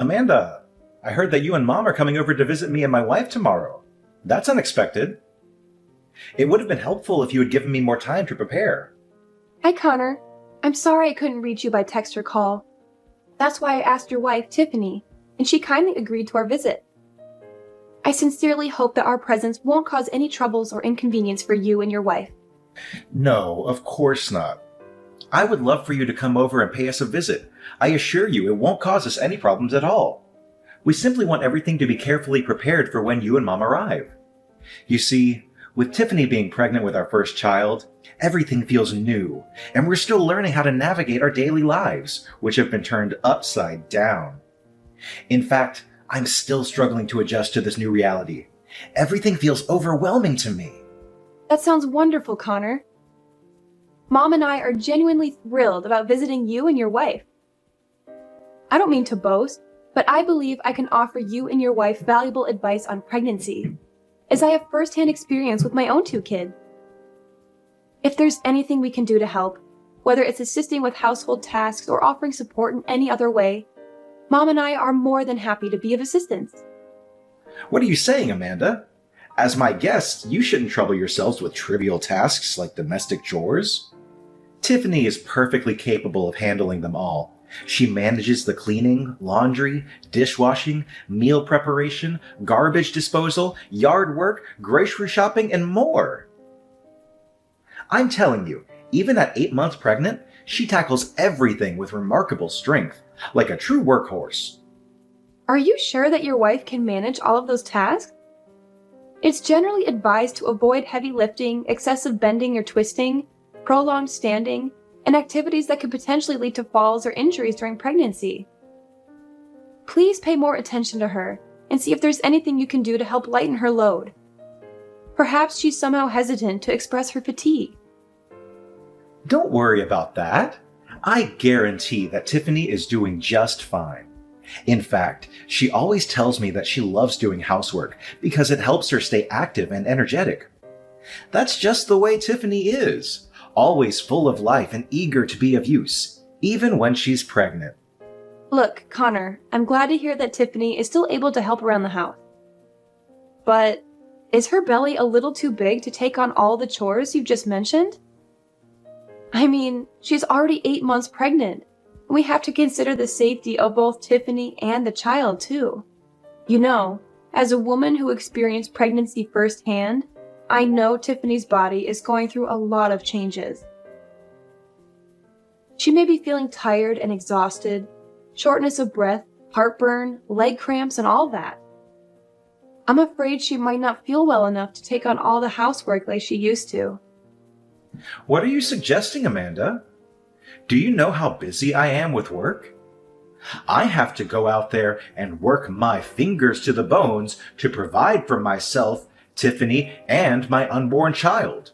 Amanda, I heard that you and Mom are coming over to visit me and my wife tomorrow. That's unexpected. It would have been helpful if you had given me more time to prepare. Hi, Connor. I'm sorry I couldn't reach you by text or call. That's why I asked your wife, Tiffany, and she kindly agreed to our visit. I sincerely hope that our presence won't cause any troubles or inconvenience for you and your wife. No, of course not. I would love for you to come over and pay us a visit. I assure you it won't cause us any problems at all. We simply want everything to be carefully prepared for when you and Mom arrive. You see, with Tiffany being pregnant with our first child, everything feels new, and we're still learning how to navigate our daily lives, which have been turned upside down. In fact, I'm still struggling to adjust to this new reality. Everything feels overwhelming to me. That sounds wonderful, Connor. Mom and I are genuinely thrilled about visiting you and your wife. I don't mean to boast, but I believe I can offer you and your wife valuable advice on pregnancy, as I have firsthand experience with my own 2 kids. If there's anything we can do to help, whether it's assisting with household tasks or offering support in any other way, Mom and I are more than happy to be of assistance. What are you saying, Amanda? As my guests, you shouldn't trouble yourselves with trivial tasks like domestic chores. Tiffany is perfectly capable of handling them all. She manages the cleaning, laundry, dishwashing, meal preparation, garbage disposal, yard work, grocery shopping, and more. I'm telling you, even at 8 months pregnant, she tackles everything with remarkable strength, like a true workhorse. Are you sure that your wife can manage all of those tasks? It's generally advised to avoid heavy lifting, excessive bending or twisting, prolonged standing, and activities that could potentially lead to falls or injuries during pregnancy. Please pay more attention to her and see if there's anything you can do to help lighten her load. Perhaps she's somehow hesitant to express her fatigue. Don't worry about that. I guarantee that Tiffany is doing just fine. In fact, she always tells me that she loves doing housework because it helps her stay active and energetic. That's just the way Tiffany is, always full of life and eager to be of use, even when she's pregnant. Look, Connor, I'm glad to hear that Tiffany is still able to help around the house. But is her belly a little too big to take on all the chores you've just mentioned? I mean, she's already 8 months pregnant. We have to consider the safety of both Tiffany and the child, too. You know, as a woman who experienced pregnancy firsthand, I know Tiffany's body is going through a lot of changes. She may be feeling tired and exhausted, shortness of breath, heartburn, leg cramps, and all that. I'm afraid she might not feel well enough to take on all the housework like she used to. What are you suggesting, Amanda? Do you know how busy I am with work? I have to go out there and work my fingers to the bones to provide for myself, Tiffany, and my unborn child.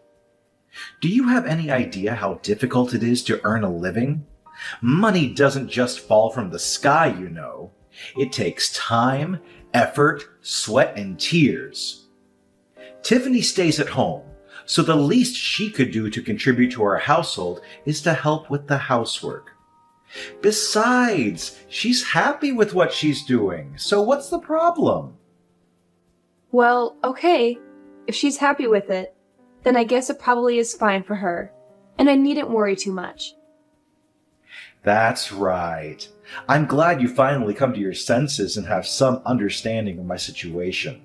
Do you have any idea how difficult it is to earn a living? Money doesn't just fall from the sky, you know. It takes time, effort, sweat, and tears. Tiffany stays at home, so the least she could do to contribute to our household is to help with the housework. Besides, she's happy with what she's doing, so what's the problem? Well, okay. If she's happy with it, then I guess it probably is fine for her, and I needn't worry too much. That's right. I'm glad you finally come to your senses and have some understanding of my situation.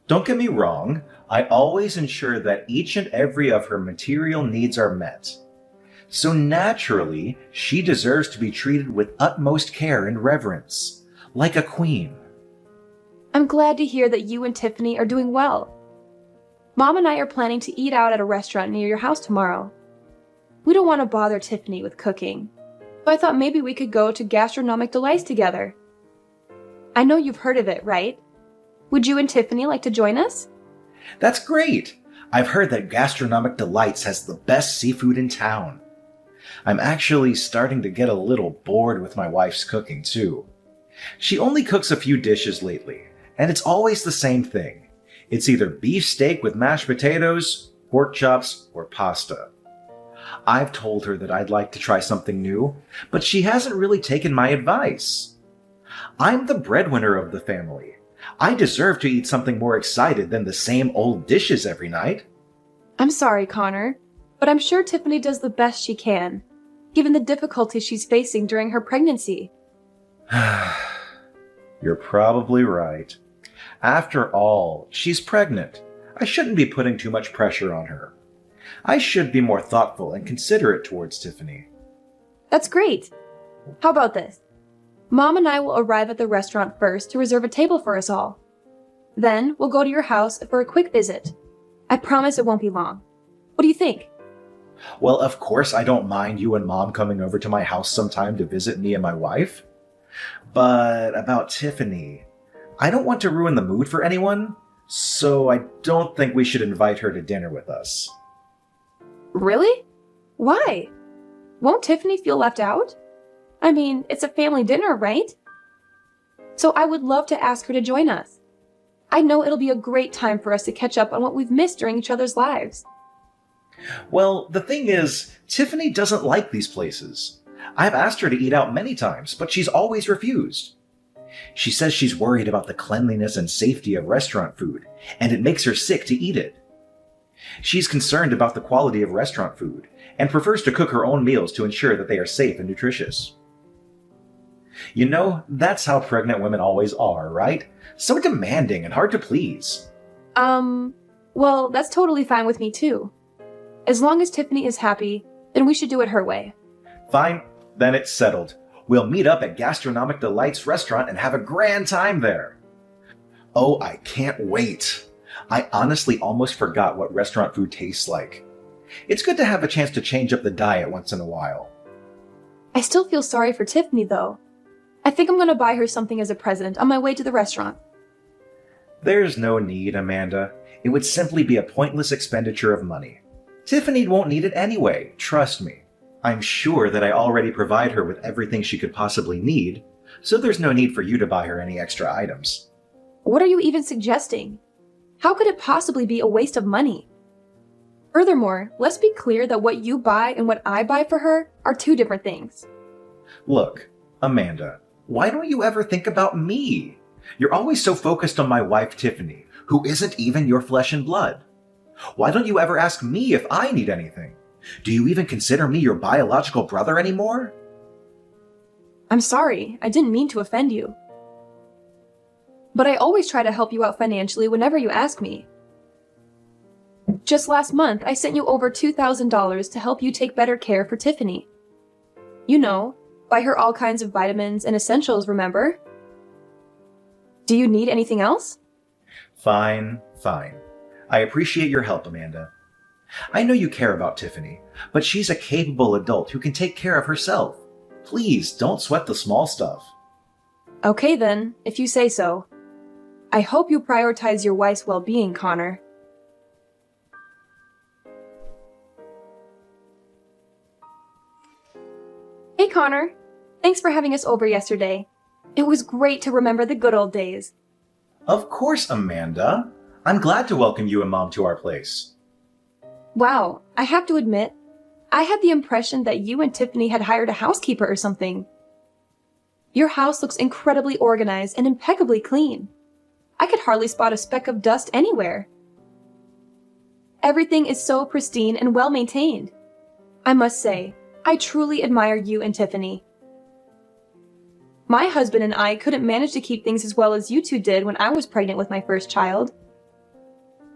Don't get me wrong, I always ensure that each and every of her material needs are met. So naturally, she deserves to be treated with utmost care and reverence, like a queen. I'm glad to hear that you and Tiffany are doing well. Mom and I are planning to eat out at a restaurant near your house tomorrow. We don't want to bother Tiffany with cooking, so I thought maybe we could go to Gastronomic Delights together. I know you've heard of it, right? Would you and Tiffany like to join us? That's great! I've heard that Gastronomic Delights has the best seafood in town. I'm actually starting to get a little bored with my wife's cooking, too. She only cooks a few dishes lately, and it's always the same thing. It's either beef steak with mashed potatoes, pork chops, or pasta. I've told her that I'd like to try something new, but she hasn't really taken my advice. I'm the breadwinner of the family. I deserve to eat something more excited than the same old dishes every night. I'm sorry, Connor, but I'm sure Tiffany does the best she can, given the difficulties she's facing during her pregnancy. You're probably right. After all, she's pregnant. I shouldn't be putting too much pressure on her. I should be more thoughtful and considerate towards Tiffany. That's great. How about this? Mom and I will arrive at the restaurant first to reserve a table for us all. Then we'll go to your house for a quick visit. I promise it won't be long. What do you think? Well, of course I don't mind you and Mom coming over to my house sometime to visit me and my wife. But about Tiffany, I don't want to ruin the mood for anyone, so I don't think we should invite her to dinner with us. Really? Why? Won't Tiffany feel left out? I mean, it's a family dinner, right? So I would love to ask her to join us. I know it'll be a great time for us to catch up on what we've missed during each other's lives. Well, the thing is, Tiffany doesn't like these places. I've asked her to eat out many times, but she's always refused. She says she's worried about the cleanliness and safety of restaurant food, and it makes her sick to eat it. She's concerned about the quality of restaurant food, and prefers to cook her own meals to ensure that they are safe and nutritious. You know, that's how pregnant women always are, right? So demanding and hard to please. Well, that's totally fine with me too. As long as Tiffany is happy, then we should do it her way. Fine, then it's settled. We'll meet up at Gastronomic Delights restaurant and have a grand time there. Oh, I can't wait. I honestly almost forgot what restaurant food tastes like. It's good to have a chance to change up the diet once in a while. I still feel sorry for Tiffany though. I think I'm going to buy her something as a present on my way to the restaurant. There's no need, Amanda. It would simply be a pointless expenditure of money. Tiffany won't need it anyway, trust me. I'm sure that I already provide her with everything she could possibly need, so there's no need for you to buy her any extra items. What are you even suggesting? How could it possibly be a waste of money? Furthermore, let's be clear that what you buy and what I buy for her are two different things. Look, Amanda, why don't you ever think about me? You're always so focused on my wife, Tiffany, who isn't even your flesh and blood. Why don't you ever ask me if I need anything? Do you even consider me your biological brother anymore? I'm sorry, I didn't mean to offend you. But I always try to help you out financially whenever you ask me. Just last month, I sent you over $2,000 to help you take better care for Tiffany. You know, buy her all kinds of vitamins and essentials, remember? Do you need anything else? Fine. I appreciate your help, Amanda. I know you care about Tiffany, but she's a capable adult who can take care of herself. Please don't sweat the small stuff. Okay then, if you say so. I hope you prioritize your wife's well-being, Connor. Hey Connor, thanks for having us over yesterday. It was great to remember the good old days. Of course, Amanda. I'm glad to welcome you and Mom to our place. Wow, I have to admit, I had the impression that you and Tiffany had hired a housekeeper or something. Your house looks incredibly organized and impeccably clean. I could hardly spot a speck of dust anywhere. Everything is so pristine and well maintained. I must say, I truly admire you and Tiffany. My husband and I couldn't manage to keep things as well as you two did when I was pregnant with my first child.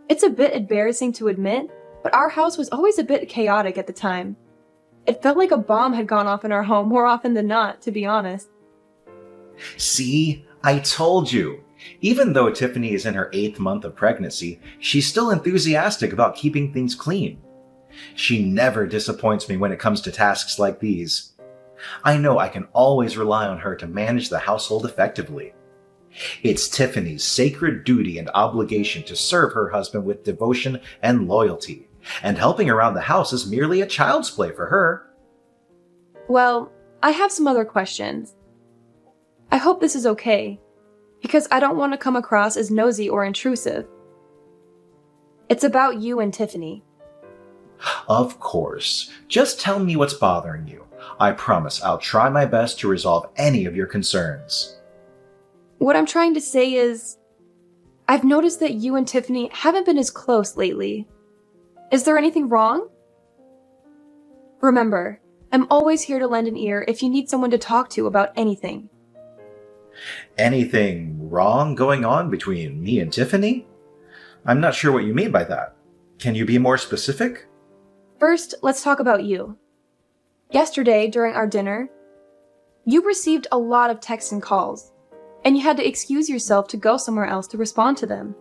It's a bit embarrassing to admit, but our house was always a bit chaotic at the time. It felt like a bomb had gone off in our home more often than not, to be honest. See, I told you. Even though Tiffany is in her 8th month of pregnancy, she's still enthusiastic about keeping things clean. She never disappoints me when it comes to tasks like these. I know I can always rely on her to manage the household effectively. It's Tiffany's sacred duty and obligation to serve her husband with devotion and loyalty, and helping around the house is merely a child's play for her. Well, I have some other questions. I hope this is okay, because I don't want to come across as nosy or intrusive. It's about you and Tiffany. Of course. Just tell me what's bothering you. I promise I'll try my best to resolve any of your concerns. What I'm trying to say is, I've noticed that you and Tiffany haven't been as close lately. Is there anything wrong? Remember, I'm always here to lend an ear if you need someone to talk to about anything. Anything wrong going on between me and Tiffany? I'm not sure what you mean by that. Can you be more specific? First, let's talk about you. Yesterday, during our dinner, you received a lot of texts and calls, and you had to excuse yourself to go somewhere else to respond to them.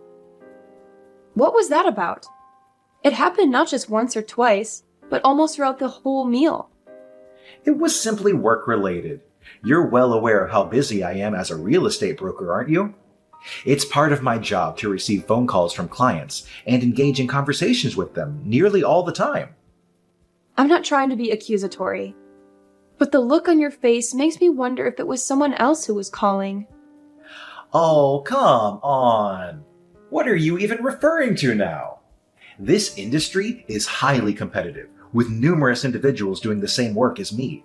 What was that about? It happened not just once or twice, but almost throughout the whole meal. It was simply work-related. You're well aware of how busy I am as a real estate broker, aren't you? It's part of my job to receive phone calls from clients and engage in conversations with them nearly all the time. I'm not trying to be accusatory, but the look on your face makes me wonder if it was someone else who was calling. Oh, come on. What are you even referring to now? This industry is highly competitive, with numerous individuals doing the same work as me.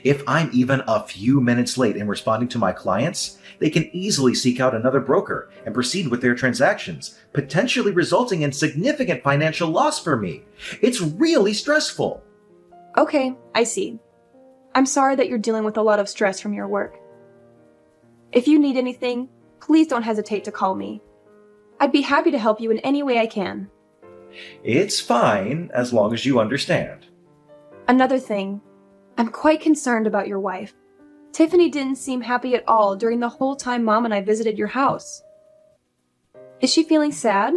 If I'm even a few minutes late in responding to my clients, they can easily seek out another broker and proceed with their transactions, potentially resulting in significant financial loss for me. It's really stressful. Okay, I see. I'm sorry that you're dealing with a lot of stress from your work. If you need anything, please don't hesitate to call me. I'd be happy to help you in any way I can. It's fine, as long as you understand. Another thing, I'm quite concerned about your wife. Tiffany didn't seem happy at all during the whole time Mom and I visited your house. Is she feeling sad?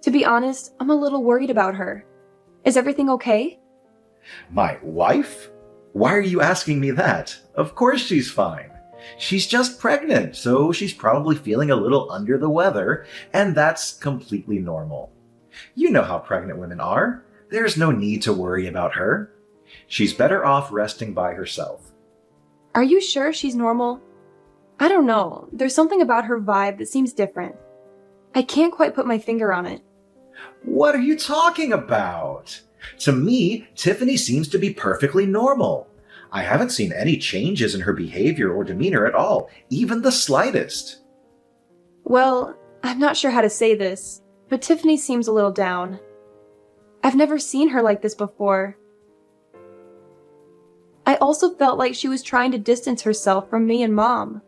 To be honest, I'm a little worried about her. Is everything okay? My wife? Why are you asking me that? Of course she's fine. She's just pregnant, so she's probably feeling a little under the weather, and that's completely normal. You know how pregnant women are. There's no need to worry about her. She's better off resting by herself. Are you sure she's normal? I don't know. There's something about her vibe that seems different. I can't quite put my finger on it. What are you talking about? To me, Tiffany seems to be perfectly normal. I haven't seen any changes in her behavior or demeanor at all, even the slightest. Well, I'm not sure how to say this, but Tiffany seems a little down. I've never seen her like this before. I also felt like she was trying to distance herself from me and Mom.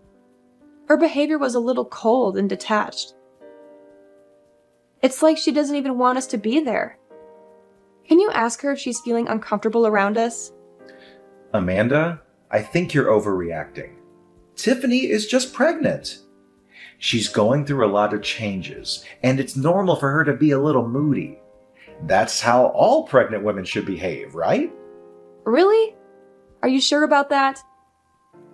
Her behavior was a little cold and detached. It's like she doesn't even want us to be there. Can you ask her if she's feeling uncomfortable around us? Amanda, I think you're overreacting. Tiffany is just pregnant. She's going through a lot of changes, and it's normal for her to be a little moody. That's how all pregnant women should behave, right? Really? Are you sure about that?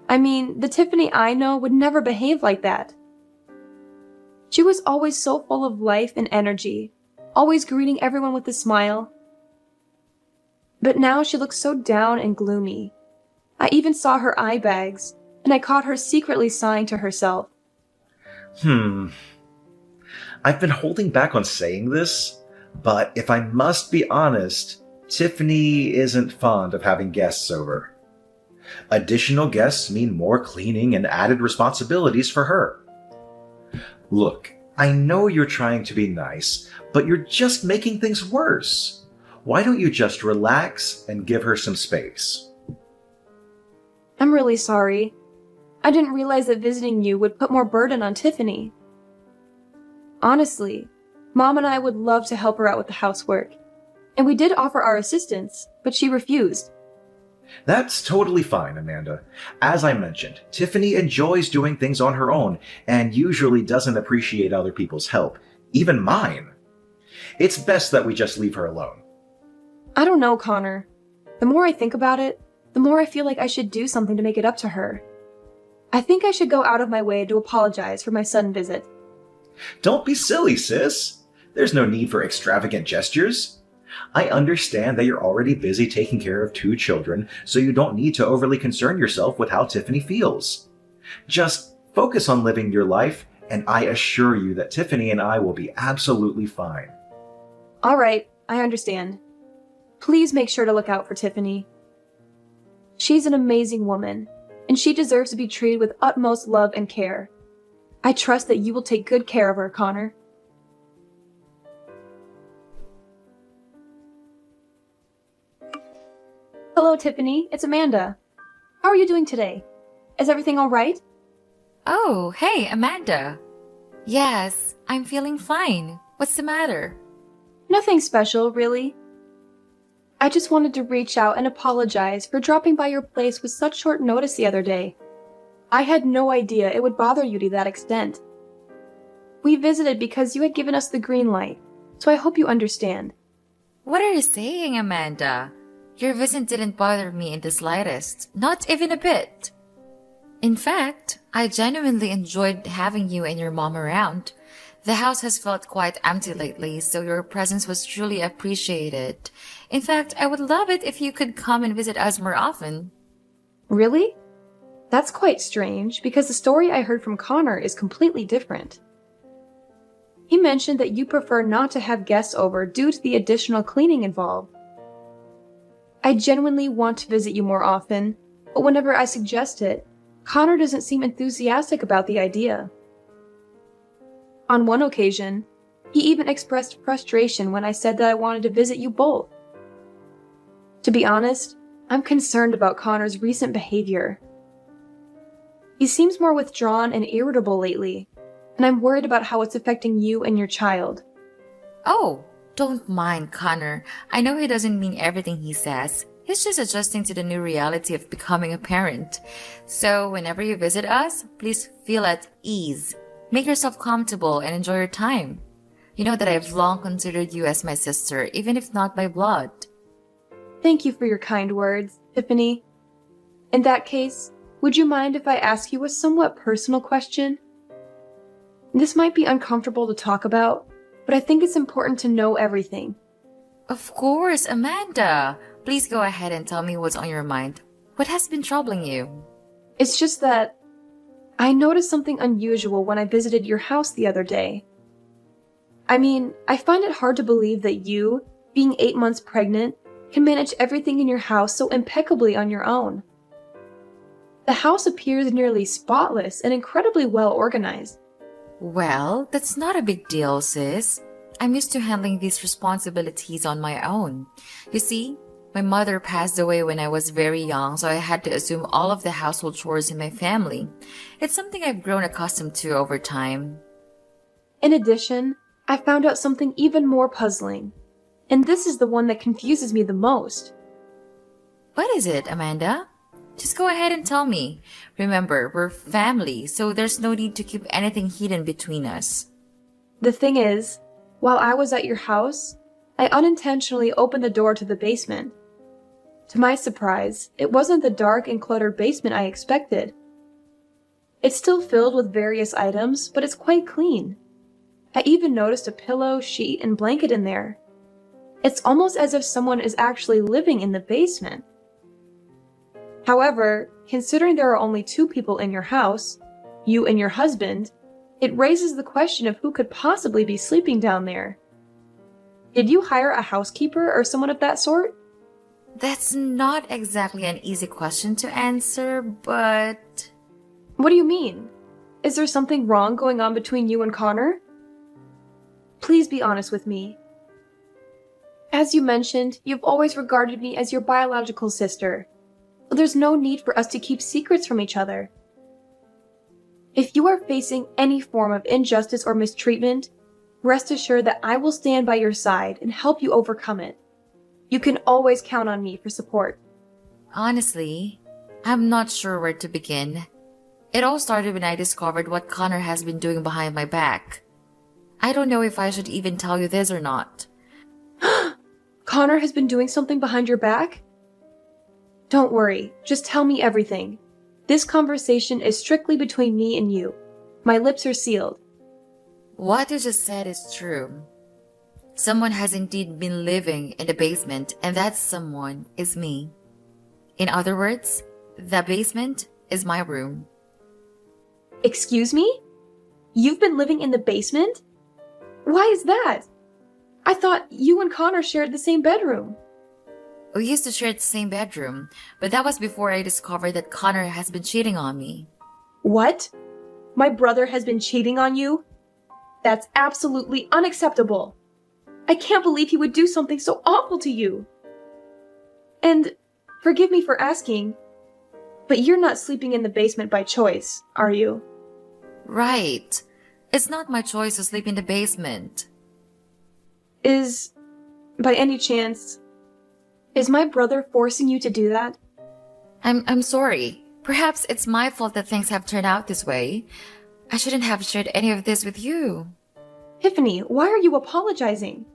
I mean, the Tiffany I know would never behave like that. She was always so full of life and energy, always greeting everyone with a smile. But now she looks so down and gloomy. I even saw her eye bags, and I caught her secretly sighing to herself. I've been holding back on saying this, but if I must be honest, Tiffany isn't fond of having guests over. Additional guests mean more cleaning and added responsibilities for her. Look, I know you're trying to be nice, but you're just making things worse. Why don't you just relax and give her some space? I'm really sorry. I didn't realize that visiting you would put more burden on Tiffany. Honestly, Mom and I would love to help her out with the housework. And we did offer our assistance, but she refused. That's totally fine, Amanda. As I mentioned, Tiffany enjoys doing things on her own and usually doesn't appreciate other people's help, even mine. It's best that we just leave her alone. I don't know, Connor. The more I think about it, the more I feel like I should do something to make it up to her. I think I should go out of my way to apologize for my sudden visit. Don't be silly, sis. There's no need for extravagant gestures. I understand that you're already busy taking care of 2 children, so you don't need to overly concern yourself with how Tiffany feels. Just focus on living your life, and I assure you that Tiffany and I will be absolutely fine. All right, I understand. Please make sure to look out for Tiffany. She's an amazing woman, and she deserves to be treated with utmost love and care. I trust that you will take good care of her, Connor. Hello, Tiffany. It's Amanda. How are you doing today? Is everything all right? Oh, hey, Amanda. Yes, I'm feeling fine. What's the matter? Nothing special, really. I just wanted to reach out and apologize for dropping by your place with such short notice the other day. I had no idea it would bother you to that extent. We visited because you had given us the green light, so I hope you understand. What are you saying, Amanda? Your visit didn't bother me in the slightest, not even a bit. In fact, I genuinely enjoyed having you and your mom around. The house has felt quite empty lately, so your presence was truly appreciated. In fact, I would love it if you could come and visit us more often. Really? That's quite strange, because the story I heard from Connor is completely different. He mentioned that you prefer not to have guests over due to the additional cleaning involved. I genuinely want to visit you more often, but whenever I suggest it, Connor doesn't seem enthusiastic about the idea. On one occasion, he even expressed frustration when I said that I wanted to visit you both. To be honest, I'm concerned about Connor's recent behavior. He seems more withdrawn and irritable lately, and I'm worried about how it's affecting you and your child. Oh, don't mind Connor. I know he doesn't mean everything he says. He's just adjusting to the new reality of becoming a parent. So whenever you visit us, please feel at ease. Make yourself comfortable and enjoy your time. You know that I've long considered you as my sister, even if not by blood. Thank you for your kind words, Tiffany. In that case, would you mind if I ask you a somewhat personal question? This might be uncomfortable to talk about, but I think it's important to know everything. Of course, Amanda. Please go ahead and tell me what's on your mind. What has been troubling you? It's just that I noticed something unusual when I visited your house the other day. I mean, I find it hard to believe that you, being 8 months pregnant, can manage everything in your house so impeccably on your own. The house appears nearly spotless and incredibly well organized. Well, that's not a big deal, sis. I'm used to handling these responsibilities on my own. You see, my mother passed away when I was very young, so I had to assume all of the household chores in my family. It's something I've grown accustomed to over time. In addition, I found out something even more puzzling, and this is the one that confuses me the most. What is it, Amanda? Just go ahead and tell me. Remember, we're family, so there's no need to keep anything hidden between us. The thing is, while I was at your house, I unintentionally opened the door to the basement. To my surprise, it wasn't the dark and cluttered basement I expected. It's still filled with various items, but it's quite clean. I even noticed a pillow, sheet, and blanket in there. It's almost as if someone is actually living in the basement. However, considering there are only 2 people in your house, you and your husband, it raises the question of who could possibly be sleeping down there. Did you hire a housekeeper or someone of that sort? That's not exactly an easy question to answer, but... What do you mean? Is there something wrong going on between you and Connor? Please be honest with me. As you mentioned, you've always regarded me as your biological sister, so there's no need for us to keep secrets from each other. If you are facing any form of injustice or mistreatment, rest assured that I will stand by your side and help you overcome it. You can always count on me for support. Honestly, I'm not sure where to begin. It all started when I discovered what Connor has been doing behind my back. I don't know if I should even tell you this or not. Connor has been doing something behind your back? Don't worry, just tell me everything. This conversation is strictly between me and you. My lips are sealed. What you just said is true. Someone has indeed been living in the basement, and that someone is me. In other words, the basement is my room. Excuse me? You've been living in the basement? Why is that? I thought you and Connor shared the same bedroom. We used to share the same bedroom, but that was before I discovered that Connor has been cheating on me. What? My brother has been cheating on you? That's absolutely unacceptable. I can't believe he would do something so awful to you. And forgive me for asking, but you're not sleeping in the basement by choice, are you? Right. It's not my choice to sleep in the basement. By any chance, is my brother forcing you to do that? I'm sorry. Perhaps it's my fault that things have turned out this way. I shouldn't have shared any of this with you. Tiffany, why are you apologizing?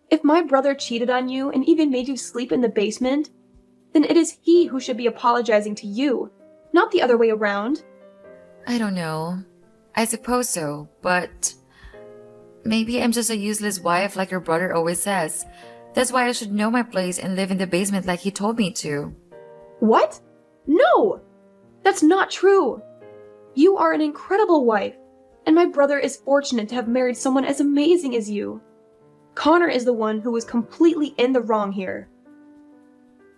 If my brother cheated on you and even made you sleep in the basement, then it is he who should be apologizing to you, not the other way around. I don't know. I suppose so, but maybe I'm just a useless wife like your brother always says. That's why I should know my place and live in the basement like he told me to. What? No! That's not true. You are an incredible wife, and my brother is fortunate to have married someone as amazing as you. Connor is the one who was completely in the wrong here.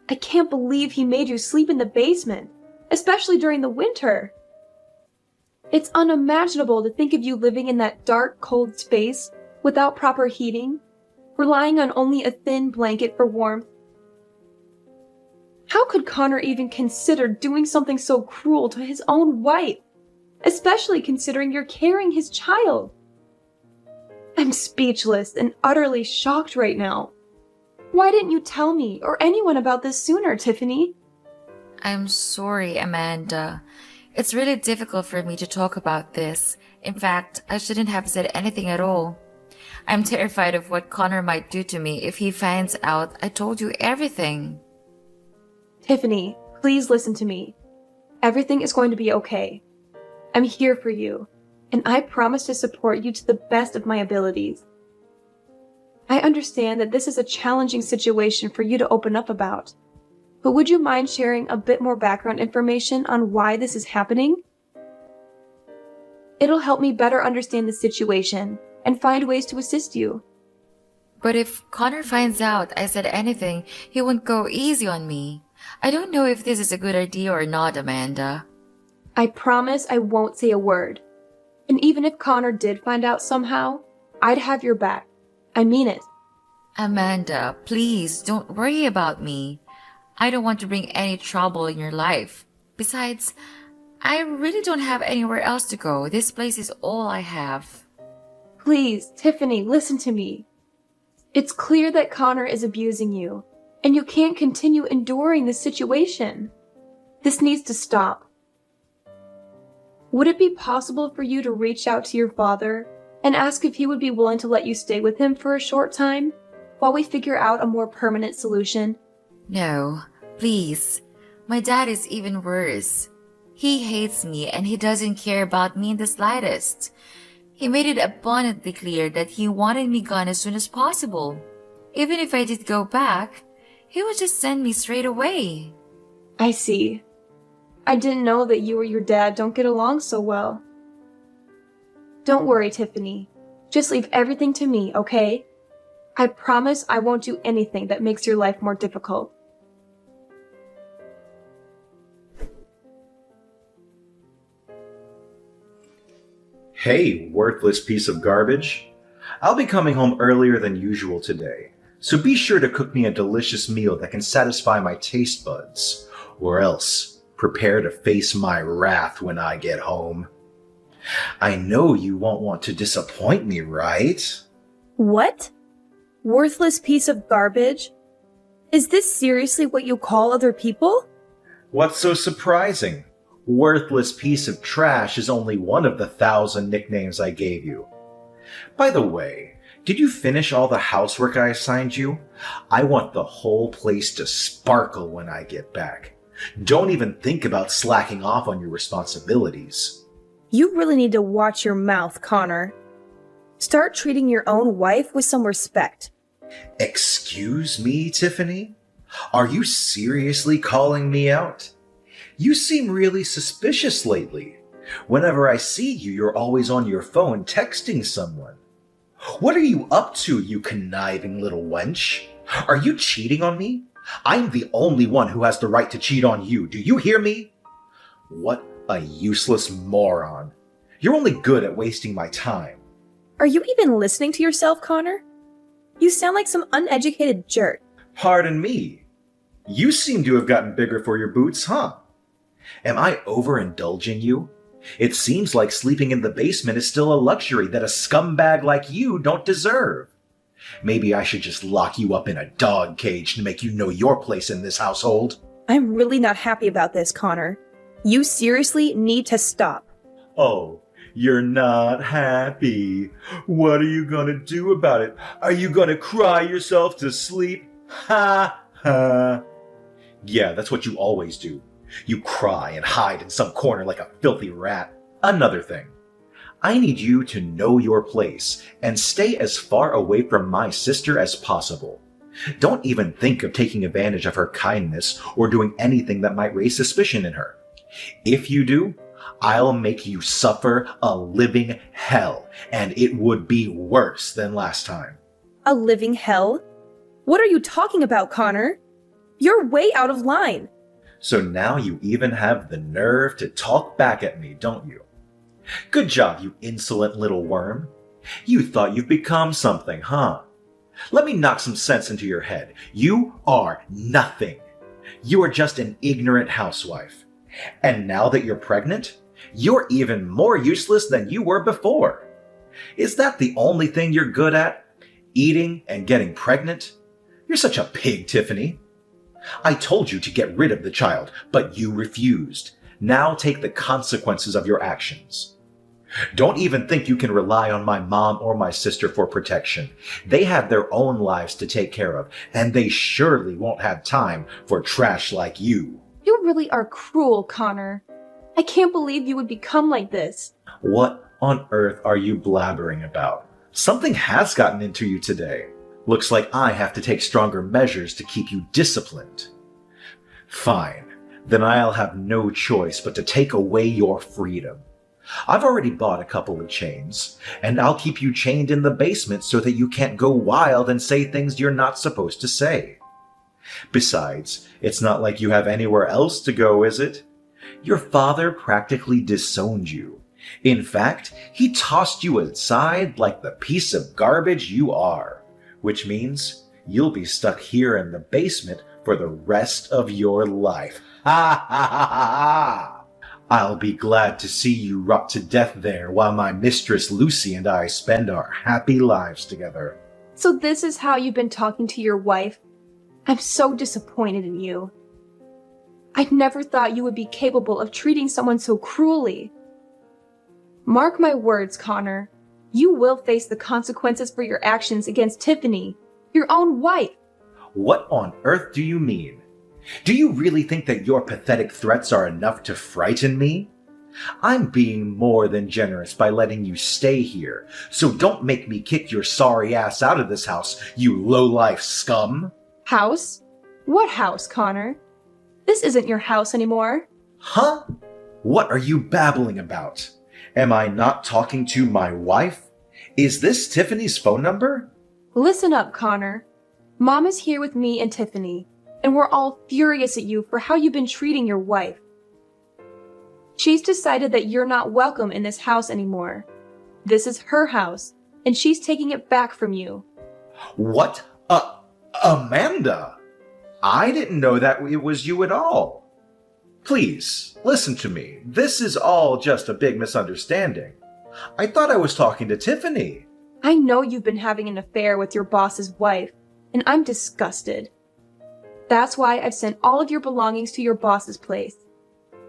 I can't believe he made you sleep in the basement, especially during the winter. It's unimaginable to think of you living in that dark, cold space without proper heating, relying on only a thin blanket for warmth. How could Connor even consider doing something so cruel to his own wife, especially considering you're carrying his child? I'm speechless and utterly shocked right now. Why didn't you tell me or anyone about this sooner, Tiffany? I'm sorry, Amanda. It's really difficult for me to talk about this. In fact, I shouldn't have said anything at all. I'm terrified of what Connor might do to me if he finds out I told you everything. Tiffany, please listen to me. Everything is going to be okay. I'm here for you, and I promise to support you to the best of my abilities. I understand that this is a challenging situation for you to open up about, but would you mind sharing a bit more background information on why this is happening? It'll help me better understand the situation and find ways to assist you. But if Connor finds out I said anything, he won't go easy on me. I don't know if this is a good idea or not, Amanda. I promise I won't say a word. And even if Connor did find out somehow, I'd have your back. I mean it. Amanda, please don't worry about me. I don't want to bring any trouble in your life. Besides, I really don't have anywhere else to go. This place is all I have. Please, Tiffany, listen to me. It's clear that Connor is abusing you, and you can't continue enduring this situation. This needs to stop. Would it be possible for you to reach out to your father and ask if he would be willing to let you stay with him for a short time while we figure out a more permanent solution? No, please. My dad is even worse. He hates me and he doesn't care about me in the slightest. He made it abundantly clear that he wanted me gone as soon as possible. Even if I did go back, he would just send me straight away. I see. I didn't know that you or your dad don't get along so well. Don't worry, Tiffany. Just leave everything to me, okay? I promise I won't do anything that makes your life more difficult. Hey, worthless piece of garbage. I'll be coming home earlier than usual today, so be sure to cook me a delicious meal that can satisfy my taste buds, or else prepare to face my wrath when I get home. I know you won't want to disappoint me, right? What? Worthless piece of garbage? Is this seriously what you call other people? What's so surprising? Worthless piece of trash is only one of the 1,000 nicknames I gave you. By the way, did you finish all the housework I assigned you? I want the whole place to sparkle when I get back. Don't even think about slacking off on your responsibilities. You really need to watch your mouth, Connor. Start treating your own wife with some respect. Excuse me, Tiffany? Are you seriously calling me out? You seem really suspicious lately. Whenever I see you, you're always on your phone texting someone. What are you up to, you conniving little wench? Are you cheating on me? I'm the only one who has the right to cheat on you. Do you hear me? What a useless moron. You're only good at wasting my time. Are you even listening to yourself, Connor? You sound like some uneducated jerk. Pardon me. You seem to have gotten bigger for your boots, huh? Am I overindulging you? It seems like sleeping in the basement is still a luxury that a scumbag like you don't deserve. Maybe I should just lock you up in a dog cage to make you know your place in this household. I'm really not happy about this, Connor. You seriously need to stop. Oh, you're not happy. What are you gonna do about it? Are you gonna cry yourself to sleep? Ha ha. Yeah, that's what you always do. You cry and hide in some corner like a filthy rat. Another thing. I need you to know your place and stay as far away from my sister as possible. Don't even think of taking advantage of her kindness or doing anything that might raise suspicion in her. If you do, I'll make you suffer a living hell, and it would be worse than last time. A living hell? What are you talking about, Connor? You're way out of line. So now you even have the nerve to talk back at me, don't you? Good job, you insolent little worm. You thought you've become something, huh? Let me knock some sense into your head. You are nothing. You are just an ignorant housewife. And now that you're pregnant, you're even more useless than you were before. Is that the only thing you're good at? Eating and getting pregnant? You're such a pig, Tiffany. I told you to get rid of the child, but you refused. Now take the consequences of your actions. Don't even think you can rely on my mom or my sister for protection. They have their own lives to take care of, and they surely won't have time for trash like you. You really are cruel, Connor. I can't believe you would become like this. What on earth are you blabbering about? Something has gotten into you today. Looks like I have to take stronger measures to keep you disciplined. Fine, then I'll have no choice but to take away your freedom. I've already bought a couple of chains, and I'll keep you chained in the basement so that you can't go wild and say things you're not supposed to say. Besides, it's not like you have anywhere else to go, is it? Your father practically disowned you. In fact, he tossed you aside like the piece of garbage you are, which means you'll be stuck here in the basement for the rest of your life. Ha ha ha ha ha! I'll be glad to see you rot to death there while my mistress Lucy and I spend our happy lives together. So this is how you've been talking to your wife? I'm so disappointed in you. I never thought you would be capable of treating someone so cruelly. Mark my words, Connor. You will face the consequences for your actions against Tiffany, your own wife. What on earth do you mean? Do you really think that your pathetic threats are enough to frighten me? I'm being more than generous by letting you stay here, so don't make me kick your sorry ass out of this house, you low-life scum. House? What house, Connor? This isn't your house anymore. Huh? What are you babbling about? Am I not talking to my wife? Is this Tiffany's phone number? Listen up, Connor. Mom is here with me and Tiffany, and we're all furious at you for how you've been treating your wife. She's decided that you're not welcome in this house anymore. This is her house, and she's taking it back from you. What? Amanda? I didn't know that it was you at all. Please, listen to me. This is all just a big misunderstanding. I thought I was talking to Tiffany. I know you've been having an affair with your boss's wife, and I'm disgusted. That's why I've sent all of your belongings to your boss's place.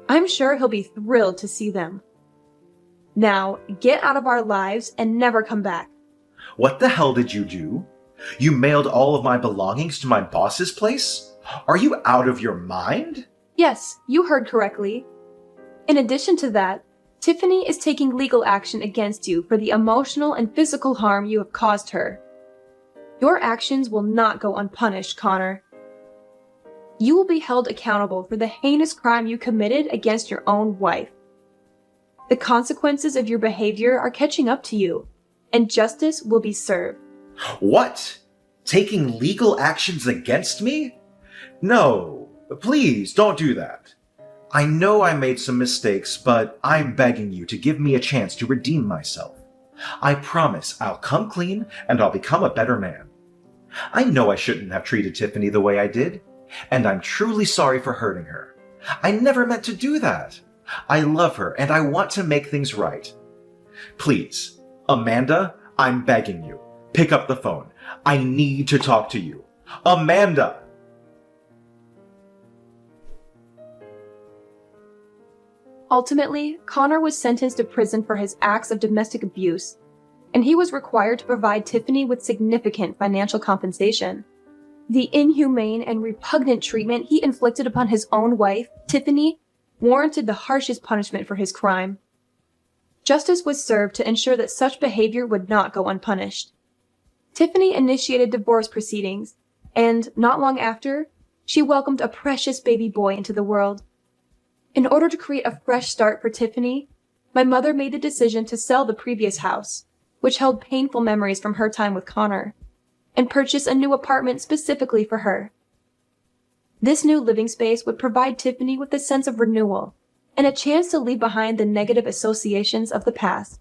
I'm sure he'll be thrilled to see them. Now, get out of our lives and never come back. What the hell did you do? You mailed all of my belongings to my boss's place? Are you out of your mind? Yes, you heard correctly. In addition to that, Tiffany is taking legal action against you for the emotional and physical harm you have caused her. Your actions will not go unpunished, Connor. You will be held accountable for the heinous crime you committed against your own wife. The consequences of your behavior are catching up to you, and justice will be served. What? Taking legal actions against me? No, please don't do that. I know I made some mistakes, but I'm begging you to give me a chance to redeem myself. I promise I'll come clean and I'll become a better man. I know I shouldn't have treated Tiffany the way I did, and I'm truly sorry for hurting her. I never meant to do that. I love her and I want to make things right. Please, Amanda, I'm begging you, pick up the phone. I need to talk to you. Amanda! Ultimately, Connor was sentenced to prison for his acts of domestic abuse, and he was required to provide Tiffany with significant financial compensation. The inhumane and repugnant treatment he inflicted upon his own wife, Tiffany, warranted the harshest punishment for his crime. Justice was served to ensure that such behavior would not go unpunished. Tiffany initiated divorce proceedings, and not long after, she welcomed a precious baby boy into the world. In order to create a fresh start for Tiffany, my mother made the decision to sell the previous house, which held painful memories from her time with Connor, and purchase a new apartment specifically for her. This new living space would provide Tiffany with a sense of renewal and a chance to leave behind the negative associations of the past.